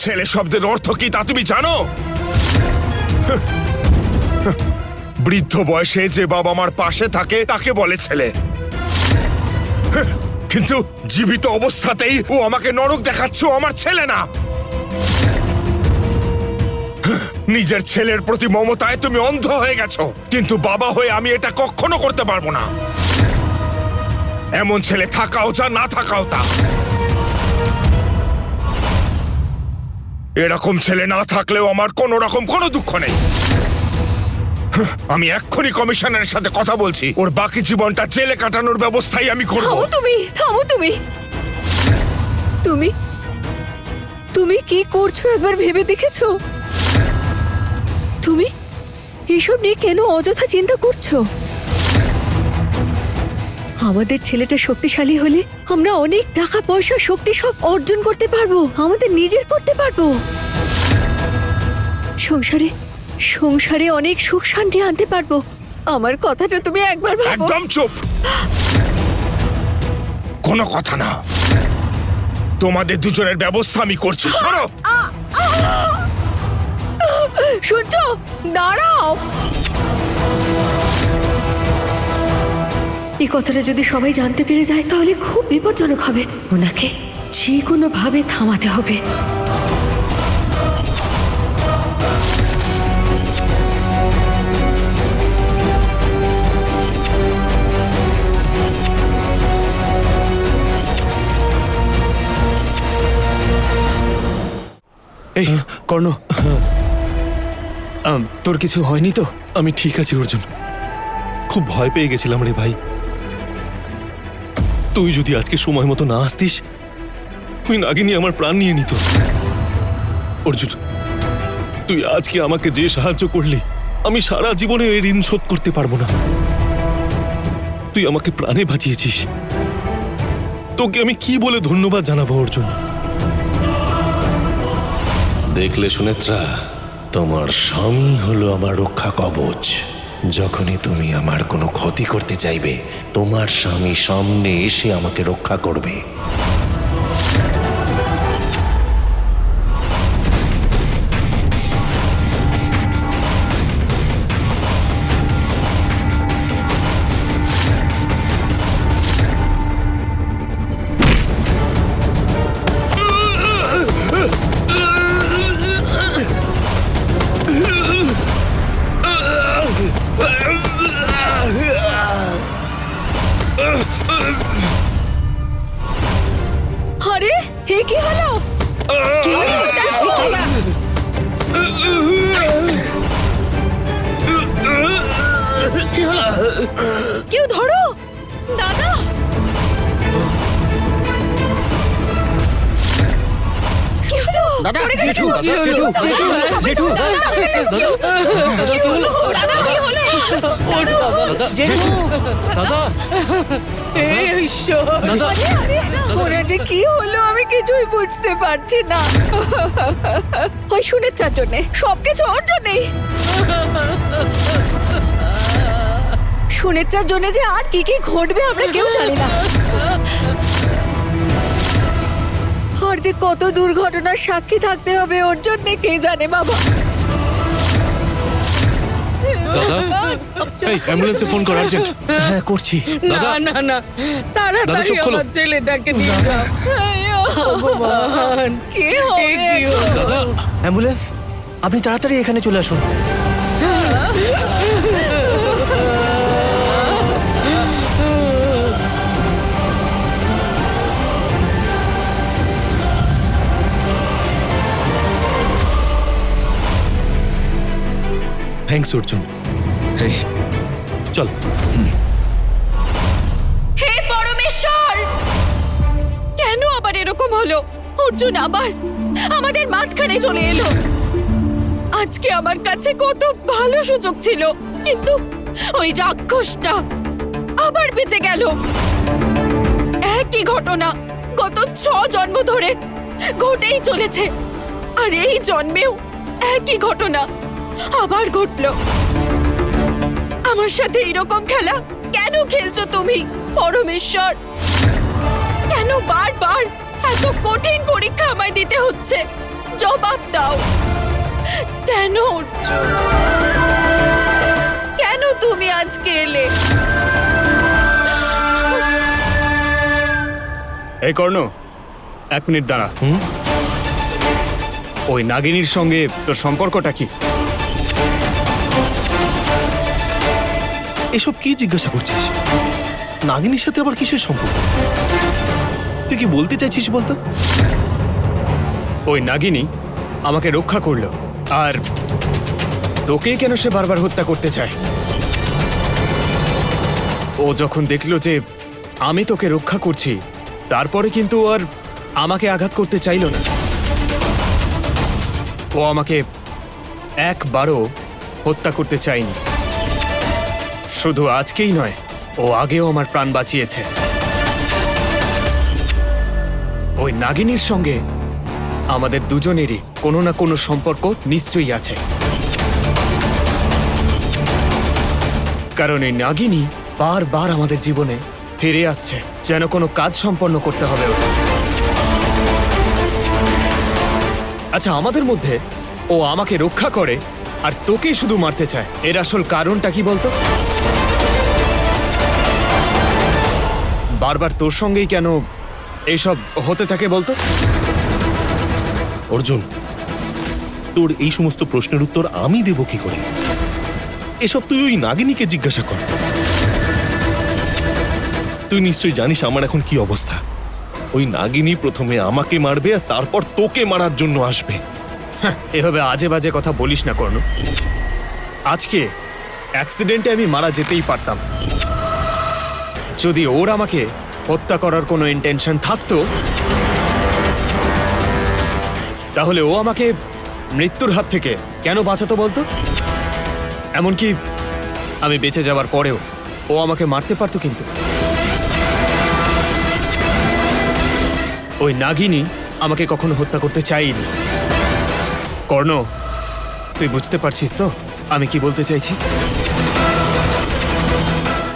ছেলে শব্দের অর্থ কি তা তুমি জানো? বৃদ্ধ বয়সে যে বাবা মার পাশে থাকে তাকে বলে ছেলে, কিন্তু জীবিত অবস্থাতেই ও আমাকে নরক দেখাচ্ছে। ও আমার ছেলে না। নিজের ছেলের প্রতি মমতায় তুমি অন্ধ হয়ে গেছো, কিন্তু বাবা হয়ে আমি এটা কখনো করতে পারবো না। এমন ছেলে থাকাও যা, না থাকাও তা। এরকম ছেলে না থাকলেও আমার কোনো রকম কোনো দুঃখ নেই। আমি এক্ষুনি কমিশনারের সাথে কথা বলছি, ওর বাকি জীবনটা জেলে কাটানোর ব্যবস্থাই আমি করব। থামো তুমি। তুমি তুমি কি করছো একবার ভেবে দেখেছো? তুমি এসব নিয়ে কেন অযথা চিন্তা করছো? আমাদের ছেলেটা শক্তিশালী হলে আমরা অনেক টাকা পয়সা শক্তি সব অর্জন করতে পারবো, আমাদের নিজের করতে পারবো। সংসারে অনেক সুখ শান্তি আনতে পারবো। আমার কথাটা তুমি একবার ভাবো। একদম চুপ, কোনো কথা না। তোমাদের দুজনের ব্যবস্থা আমি করছি। শোনো, শুনছো? দাঁড়াও। এই কথাটা যদি সবাই জানতে পেরে যায় তাহলে খুব বিপজ্জনক হবে। ওনাকে যে কোনো ভাবে থামাতে হবে। এই কর্ণ, তোর কিছু হয়নি তো? আমি ঠিক আছি অর্জুন, খুব ভয় পেয়ে গেছিলাম রে ভাই। তুই যদি আজকে সময় মতো না আসতিস, ওই নাগিনী আমার প্রাণ নিয়ে নিত। অর্জুন, তুই আজকে আমাকে যে সাহায্য করলি, আমি সারা জীবনে এই ঋণ শোধ করতে পারবো না। তুই আমাকে প্রাণে বাঁচিয়েছিস, তোকে আমি কি বলে ধন্যবাদ জানাবো অর্জুন? দেখলে সুনেত্রা, তোমার স্বামী হলো আমার রক্ষা কবচ। যখনই তুমি আমার কোনো ক্ষতি করতে চাইবে, তোমার স্বামী সামনে এসে আমাকে রক্ষা করবে। আরে এ কি হলো? কি হলো? দেখো। কেউ ধরো দাদা। দাদা, জেঠু, জেঠু, দাদা, ওরা যে কি হলো আমি কিছুই বুঝতে পারছি না। ওই সুনেত্রার জন্যে, সবকিছু ওর জন্যেই। সুনেত্রার জন্য যে আর কি কি ঘটবে আমরা কেউ জানি না। আর যে কত দুর্ঘটনার সাক্ষী থাকতে হবে ওর জন্যে কে জানে বাবা। দাদা, এই অ্যাম্বুলেন্সে ফোন কর, আর্জেন্ট। হ্যাঁ করছি। দাদা, না দাদা, চোখ খোলো। আমার ছেলেটাকে নিয়ে যাও। ভগবান, কি এ হবে কি হলো? দাদা, অ্যাম্বুলেন্স, আপনি তাড়াতাড়ি এখানে চলে আসুন। থ্যাঙ্কস অর্জুন। চল। হে পরমেশ্বর, কেন আবার এরকম হলো? অর্জুন আবার আমাদের মাঝখানে চলে এলো। আজকে আমার কাছে কত ভালো সুযোগ ছিল, কিন্তু ওই রাক্ষসটা আবার বেঁচে গেল। একই ঘটনা গত 6 জন্ম ধরে ঘটেই চলেছে, আর এই জন্মেও একই ঘটনা আবার ঘটলো। আমার সাথে এরকম খেলা কেন খেলছো তুমি পরমেশ্বর? কেন বারবার এত কঠিন পরীক্ষা আমায় দিতে হচ্ছে? জবাব দাও। কেন অর্জুন, কেন তুমি আজকে এলে? এই কর্ণ, 1 মিনিট দাঁড়া। ওই নাগিনীর সঙ্গে তোর সম্পর্কটা কি? এসব কি জিজ্ঞাসা করছিস? নাগিনীর সাথে আবার কিসের সম্পর্ক? তুই কি বলতে চাইছিস বলতো? ওই নাগিনী আমাকে রক্ষা করলো, আর তোকে কেন সে বারবার হত্যা করতে চায়? ও যখন দেখলো যে আমি তোকে রক্ষা করছি, তারপরে কিন্তু আর আমাকে আঘাত করতে চাইলো না। ও আমাকে একবারও হত্যা করতে চায়নি। শুধু আজকেই নয়, ও আগেও আমার প্রাণ বাঁচিয়েছে। ওই নাগিনীর সঙ্গে আমাদের দুজনেরই কোনো না কোনো সম্পর্ক নিশ্চয়ই আছে, কারণ এই নাগিনী বারবার আমাদের জীবনে ফিরে আসছে, যেন কোনো কাজ সম্পন্ন করতে হবে ওর। আচ্ছা, আমাদের মধ্যে ও আমাকে রক্ষা করে আর তোকেই শুধু মারতে চায়, এর আসল কারণটা কি বলতো? বারবার তোর সঙ্গেই কেন এইসব হতে থাকে বলতো? অর্জুন, তোর এই সমস্ত প্রশ্নের উত্তর আমি দেব কি করে? এসব তুই ওই নাগিনীকে জিজ্ঞাসা কর। তুই নিশ্চয়ই জানিস আমার এখন কি অবস্থা। ওই নাগিনী প্রথমে আমাকে মারবে আর তারপর তোকে মারার জন্য আসবে। হ্যাঁ, এভাবে আজে বাজে কথা বলিস না কর্ণ। আজকে অ্যাক্সিডেন্টে আমি মারা যেতেই পারতাম। যদি ওর আমাকে হত্যা করার কোনো ইন্টেনশন থাকতো, তাহলে ও আমাকে মৃত্যুর হাত থেকে কেন বাঁচাতো বলতো? এমনকি আমি বেঁচে যাওয়ার পরেও ও আমাকে মারতে পারতো, কিন্তু ওই নাগিনী আমাকে কখনো হত্যা করতে চাইনি। কর্ণ, তুই বুঝতে পারছিস তো আমি কি বলতে চাইছি?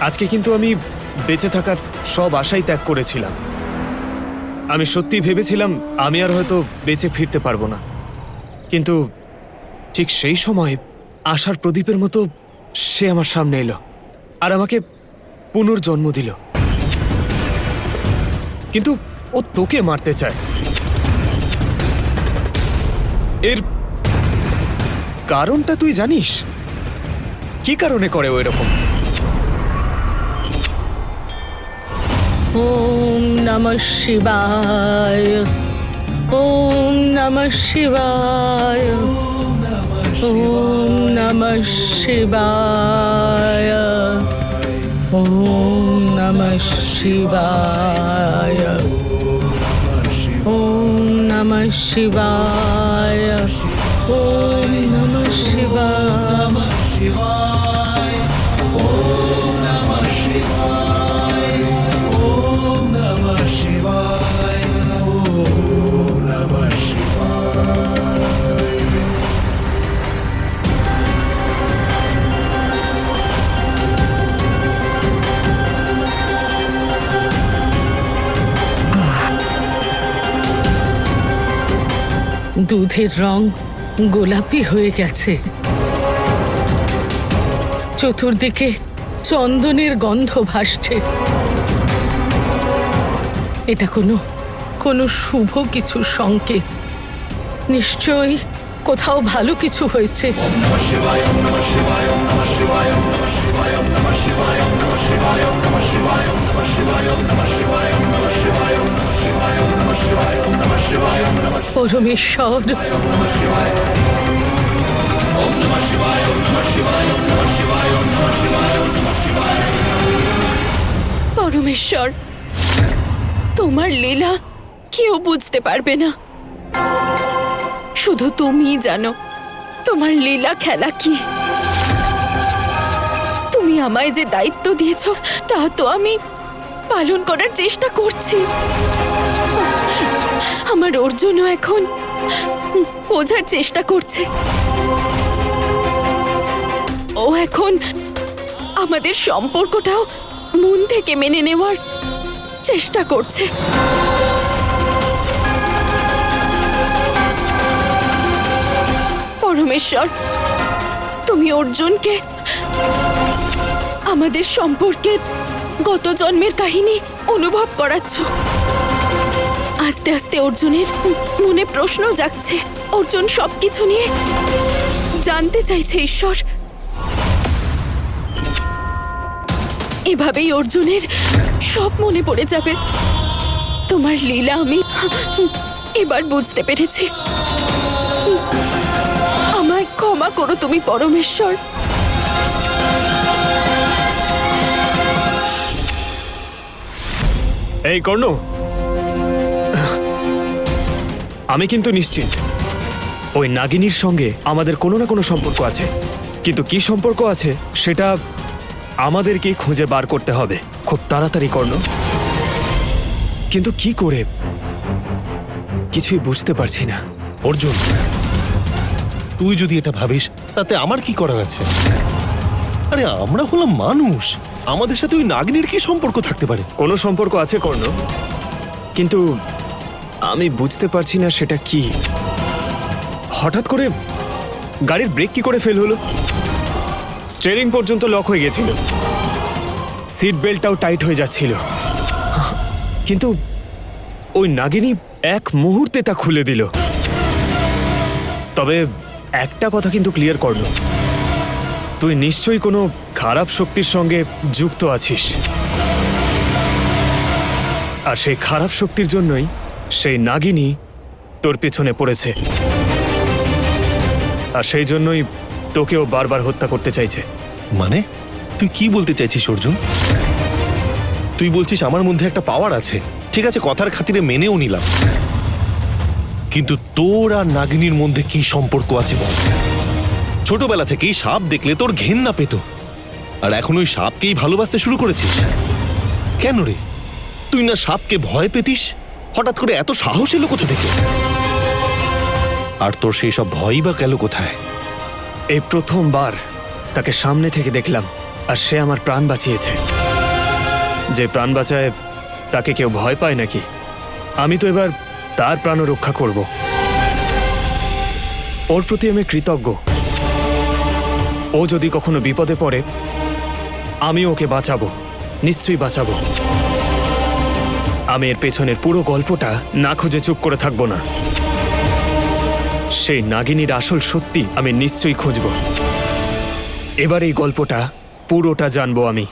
আজকে কিন্তু আমি বেঁচে থাকার সব আশাই ত্যাগ করেছিলাম। আমি সত্যি ভেবেছিলাম আমি আর হয়তো বেঁচে ফিরতে পারবো না, কিন্তু ঠিক সেই সময় আশার প্রদীপের মতো সে আমার সামনে এলো আর আমাকে পুনর্জন্ম দিল। কিন্তু ও তোকে মারতে চায়। এর কারণটা তুই জানিস? কি কারণে করে ও এরকম? ওম নমঃ শিবায়, ওম নমঃ শিবায়, ওম নমঃ শিবায়, ওম নমঃ শিবায়, ওম নমঃ শিবায়, ওম নমঃ শিবায়। দুধের রং গোলাপি হয়ে গেছে, চতুর্দিকে চন্দনের গন্ধ ভাসছে। এটা কোনো শুভ কিছু সংকেত। নিশ্চয়ই কোথাও ভালো কিছু হয়েছে। পরমেশ্বর, পরমেশ্বর, তোমার লীলা কেউ বুঝতে পারবে না, শুধু তুমিই জানো তোমার লীলা খেলা কি। তুমি আমায় যে দায়িত্ব দিয়েছ তা তো আমি পালন করার চেষ্টা করছি। আমার অর্জুনও এখন বোঝার চেষ্টা করছে। ও এখন আমাদের সম্পর্কটাও মন থেকে মেনে নেওয়ার চেষ্টা করছে। পরমেশ্বর, তুমি অর্জুনকে আমাদের সম্পর্কে গত জন্মের কাহিনী অনুভব করাচ্ছ। আস্তে আস্তে অর্জুনের মনে প্রশ্ন জাগছে। অর্জুন সবকিছু নিয়ে জানতে চাইছে ঈশ্বর। এভাবেই অর্জুনের সব মনে পড়ে যাবে। তোমার লীলা আমি এবার বুঝতে পেরেছি। আমায় ক্ষমা করো তুমি পরমেশ্বর। এই কর্ণ, আমি কিন্তু নিশ্চিত ওই নাগিনীর সঙ্গে আমাদের কোনো না কোনো সম্পর্ক আছে, কিন্তু কি সম্পর্ক আছে সেটা আমাদেরকেই খুঁজে বার করতে হবে খুব তাড়াতাড়ি কর্ণ। কিন্তু কি করে কিছুই বুঝতে পারছি না। অর্জুন, তুই যদি এটা ভাবিস তাতে আমার কি করার আছে? আরে আমরা হলাম মানুষ, আমাদের সাথে ওই নাগিনীর কি সম্পর্ক থাকতে পারে? কোনো সম্পর্ক আছে কর্ণ, কিন্তু আমি বুঝতে পারছি না সেটা কি। হঠাৎ করে গাড়ির ব্রেক কি করে ফেল হলো? স্টিয়ারিং পর্যন্ত লক হয়ে গেছিল, সিট বেল্টটাও টাইট হয়ে যাচ্ছিল, কিন্তু ওই নাগিনী এক মুহূর্তে তা খুলে দিল। তবে একটা কথা কিন্তু ক্লিয়ার করল, তুই নিশ্চয়ই কোনো খারাপ শক্তির সঙ্গে যুক্ত আছিস, আর সেই খারাপ শক্তির জন্যই সেই নাগিনী তোর পেছনে পড়েছে, আর সেই জন্যই তোকেও বারবার হত্যা করতে চাইছে। মানে তুই কি বলতে চাইছিস অর্জুন? তুই বলছিস আমার মধ্যে একটা পাওয়ার আছে, ঠিক আছে, কথার খাতিরে মেনেও নিলাম, কিন্তু তোর আর নাগিনীর মধ্যে কি সম্পর্ক আছে বল? ছোটবেলা থেকেই সাপ দেখলে তোর ঘেন্না পেত, আর এখন ওই সাপকেই ভালোবাসতে শুরু করেছিস কেন রে? তুই না সাপকে ভয় পেতিস, হঠাৎ করে এত সাহস এলো কোথা থেকে? আর তোর সেই সব ভয়ই বা গেল কোথায়? এই প্রথমবার তাকে সামনে থেকে দেখলাম, আর সে আমার প্রাণ বাঁচিয়েছে। যে প্রাণ বাঁচায় তাকে কেউ ভয় পায় নাকি? আমি তো এবার তার প্রাণও রক্ষা করব। ওর প্রতি আমি কৃতজ্ঞ। ও যদি কখনো বিপদে পড়ে আমি ওকে বাঁচাবো, নিশ্চয়ই বাঁচাবো। আমি এর পেছনের পুরো গল্পটা না খুঁজে চুপ করে থাকবো না। সেই নাগিনীর আসল সত্যি আমি নিশ্চয়ই খুঁজব। এবার এই গল্পটা পুরোটা জানবো আমি।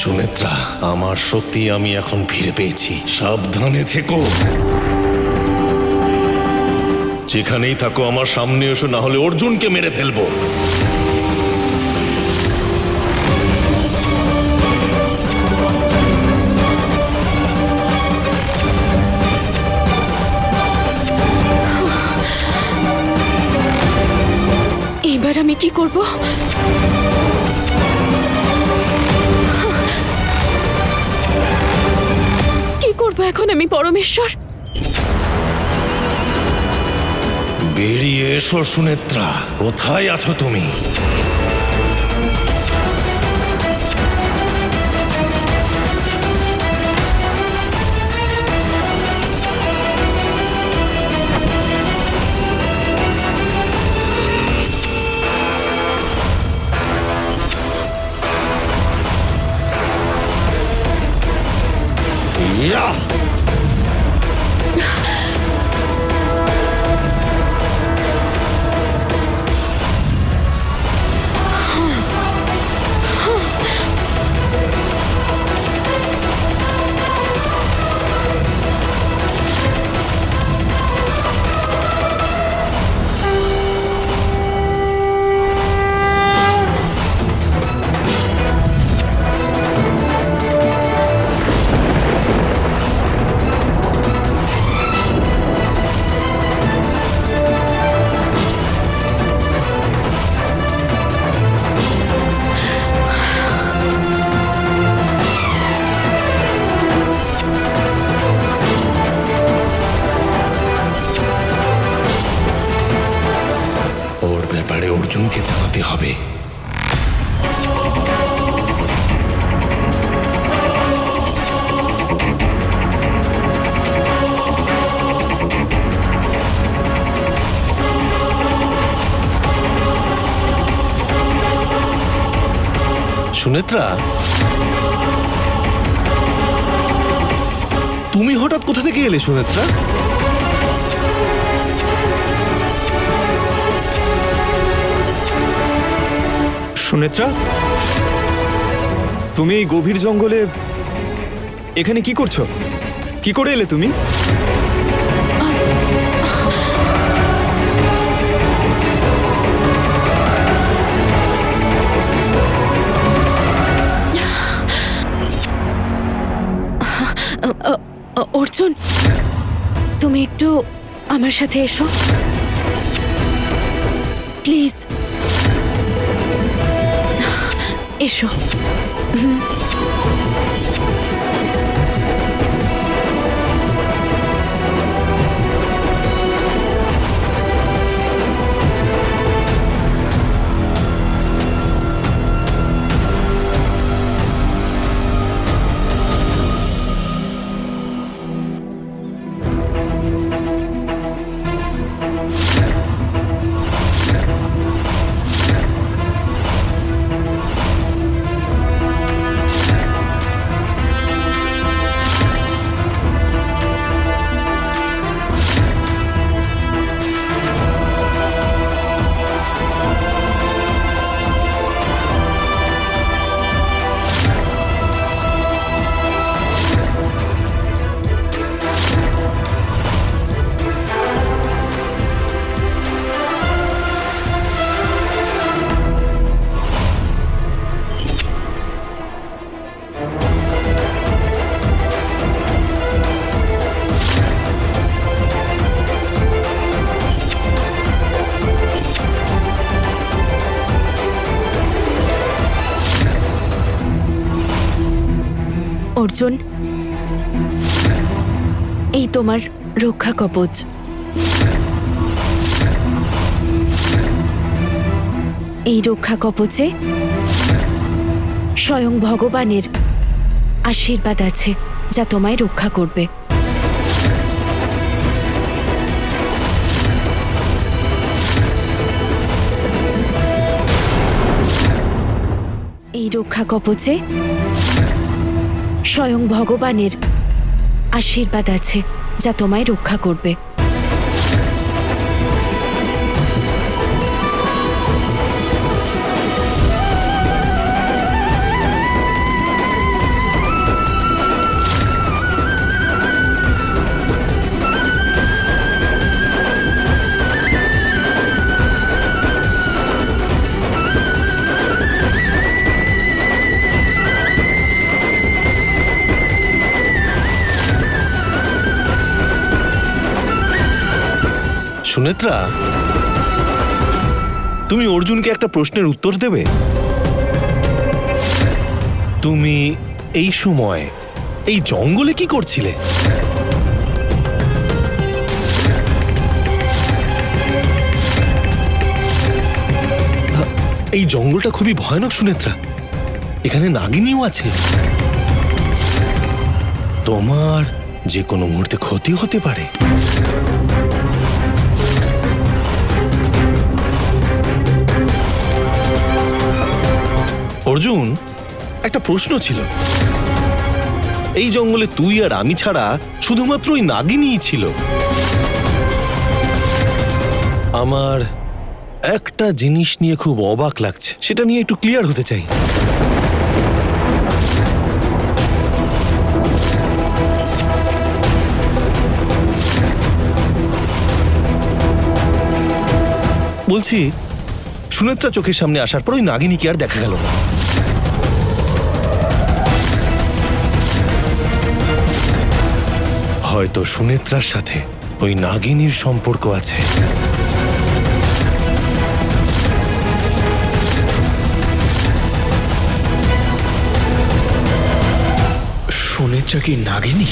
সুনেত্রা, আমার শক্তি আমি এখন ফিরে পেয়েছি, সাবধানে থেকো। যেখানেই থাকো আমার সামনে এসো, না হলে অর্জুনকে মেরে ফেলবো। এবার আমি কি করব? কি করব এখন আমি পরমেশ্বর? বেরিয়ে এসো সুনেত্রা, কোথায় আছো তুমি? ইয়া! ব্যাপারে অর্জুনকে জানাতে হবে। সুনেত্রা, তুমি হঠাৎ কোথা থেকে এলে সুনেত্রা? সুনেত্রা, তুমি এই গভীর জঙ্গলে এখানে কি করছো? কি করে এলে তুমি? অর্জুন, তুমি একটু আমার সাথে এসো প্লিজ। এসো। অর্জুন, এই তোমার রক্ষা কবচ। এই রক্ষা কবচে স্বয়ং ভগবানের আশীর্বাদ আছে, যা তোমায় রক্ষা করবে। এই রক্ষা কবচে স্বয়ং ভগবানের আশীর্বাদ আছে, যা তোমায় রক্ষা করবে। সুনেত্রা, তুমি অর্জুনকে একটা প্রশ্নের উত্তর দেবে? তুমি এই সময় এই জঙ্গলে কি করছিলে? এই জঙ্গলটা খুবই ভয়ানক সুনেত্রা, এখানে নাগিনীও আছে। তোমার যে কোনো মুহূর্তে ক্ষতি হতে পারে। অর্জুন, একটা প্রশ্ন ছিল। এই জঙ্গলে তুই আর আমি ছাড়া শুধুমাত্র ওই নাগিনীই ছিল। আমার একটা জিনিস নিয়ে খুব অবাক লাগছে, সেটা নিয়ে একটু ক্লিয়ার হতে চাই। বলছি, সুনেত্রা চোখের সামনে আসার পর ওই নাগিনীকে আর দেখা গেল না। হয়তো সুনেত্রার সাথে ওই নাগিনীর সম্পর্ক আছে। সুনেত্রা কি নাগিনী?